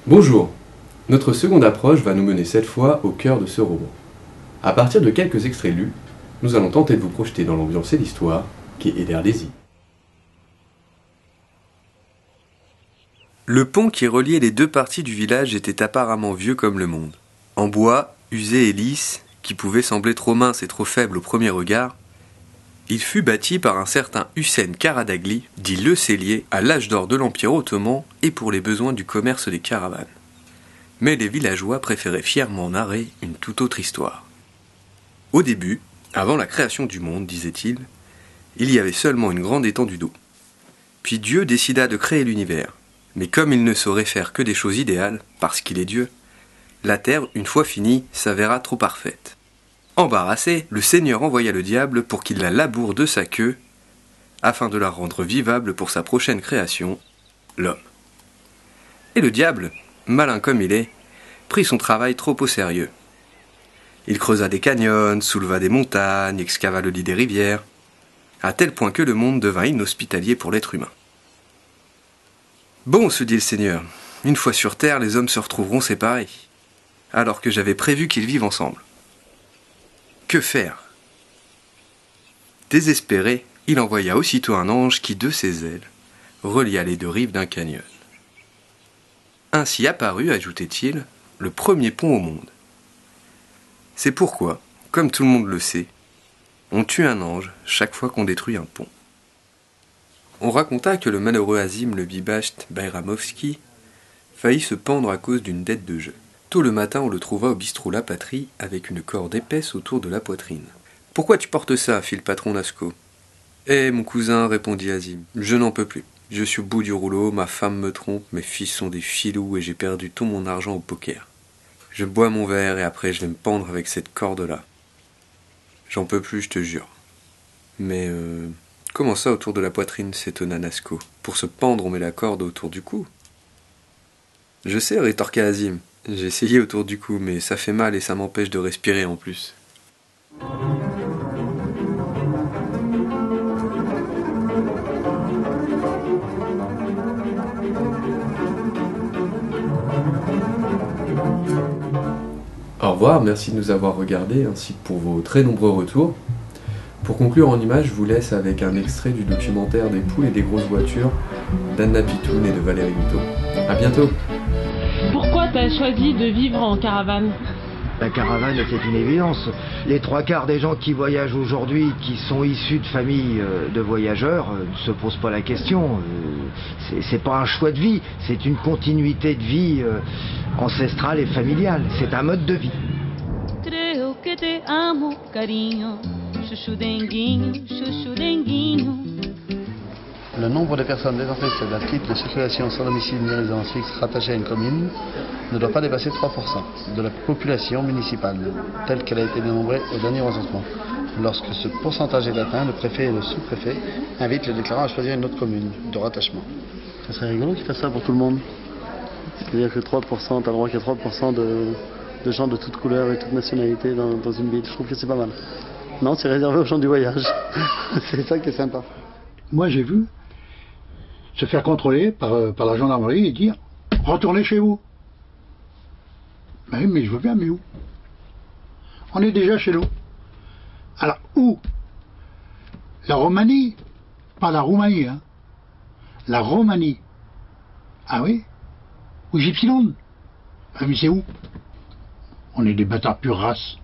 Bonjour. Notre seconde approche va nous mener cette fois au cœur de ce roman. À partir de quelques extraits lus, nous allons tenter de vous projeter dans l'ambiance et l'histoire qu'est Ederlézy. Le pont qui reliait les deux parties du village était apparemment vieux comme le monde. En bois, usé et lisse, qui pouvait sembler trop mince et trop faible au premier regard, il fut bâti par un certain Hüseyin Karadagli, dit le Cellier, à l'âge d'or de l'Empire ottoman et pour les besoins du commerce des caravanes. Mais les villageois préféraient fièrement narrer une toute autre histoire. Au début, avant la création du monde, disait-il, il y avait seulement une grande étendue d'eau. Puis Dieu décida de créer l'univers. Mais comme il ne saurait faire que des choses idéales, parce qu'il est Dieu, la terre, une fois finie, s'avéra trop parfaite. Embarrassé, le Seigneur envoya le diable pour qu'il la laboure de sa queue, afin de la rendre vivable pour sa prochaine création, l'homme. Et le diable, malin comme il est, prit son travail trop au sérieux. Il creusa des canyons, souleva des montagnes, excava le lit des rivières, à tel point que le monde devint inhospitalier pour l'être humain. Bon, se dit le Seigneur, une fois sur terre, les hommes se retrouveront séparés, alors que j'avais prévu qu'ils vivent ensemble. Que faire ? Désespéré, il envoya aussitôt un ange qui, de ses ailes, relia les deux rives d'un canyon. Ainsi apparut, ajoutait-il, le premier pont au monde. C'est pourquoi, comme tout le monde le sait, on tue un ange chaque fois qu'on détruit un pont. On raconta que le malheureux Azim le Bibasht Bayramovski faillit se pendre à cause d'une dette de jeu. Tôt le matin, on le trouva au bistrot La Patrie avec une corde épaisse autour de la poitrine. « Pourquoi tu portes ça ?» fit le patron Lascaux. « Eh, mon cousin, répondit Azim, je n'en peux plus. Je suis au bout du rouleau, ma femme me trompe, mes fils sont des filous et j'ai perdu tout mon argent au poker. Je bois mon verre et après je vais me pendre avec cette corde-là. J'en peux plus, je te jure. » Mais comment ça autour de la poitrine, s'étonna Lascaux. Pour se pendre, on met la corde autour du cou. Je sais, rétorqua Azim. J'ai essayé autour du cou, mais ça fait mal et ça m'empêche de respirer en plus. Au revoir, merci de nous avoir regardés ainsi que pour vos très nombreux retours. Pour conclure en images, je vous laisse avec un extrait du documentaire des poules et des grosses voitures d'Anna Pitoun et de Valérie Mito. À bientôt. Pourquoi tu as choisi de vivre en caravane ? La caravane, c'est une évidence. Les trois quarts des gens qui voyagent aujourd'hui, qui sont issus de familles de voyageurs, ne se posent pas la question. C'est pas un choix de vie, c'est une continuité de vie ancestrale et familiale. C'est un mode de vie. Creo que te amo, cariño. Chuchu denguinho, chuchu denguinho. Le nombre de personnes détentrices d'un titre de circulation sans domicile ni résidence fixe rattachée à une commune ne doit pas dépasser 3% de la population municipale, telle qu'elle a été dénombrée au dernier recensement. Lorsque ce pourcentage est atteint, le préfet et le sous-préfet invitent les déclarants à choisir une autre commune de rattachement. Ça serait rigolo qu'ils fassent ça pour tout le monde. C'est-à-dire que 3%, t'as le droit qu'il y a 3% de gens de toutes couleurs et toutes nationalités dans une ville. Je trouve que c'est pas mal. Non, c'est réservé aux gens du voyage. C'est ça qui est sympa. Moi, j'ai vu se faire contrôler par la gendarmerie et dire « Retournez chez vous ». Ben oui, mais je veux bien, mais où? On est déjà chez nous. Alors, où? La Roumanie? Pas la Roumanie, hein. La Roumanie. Ah oui? Ou Gypsyland? Ah mais c'est où? On est des bâtards pure race.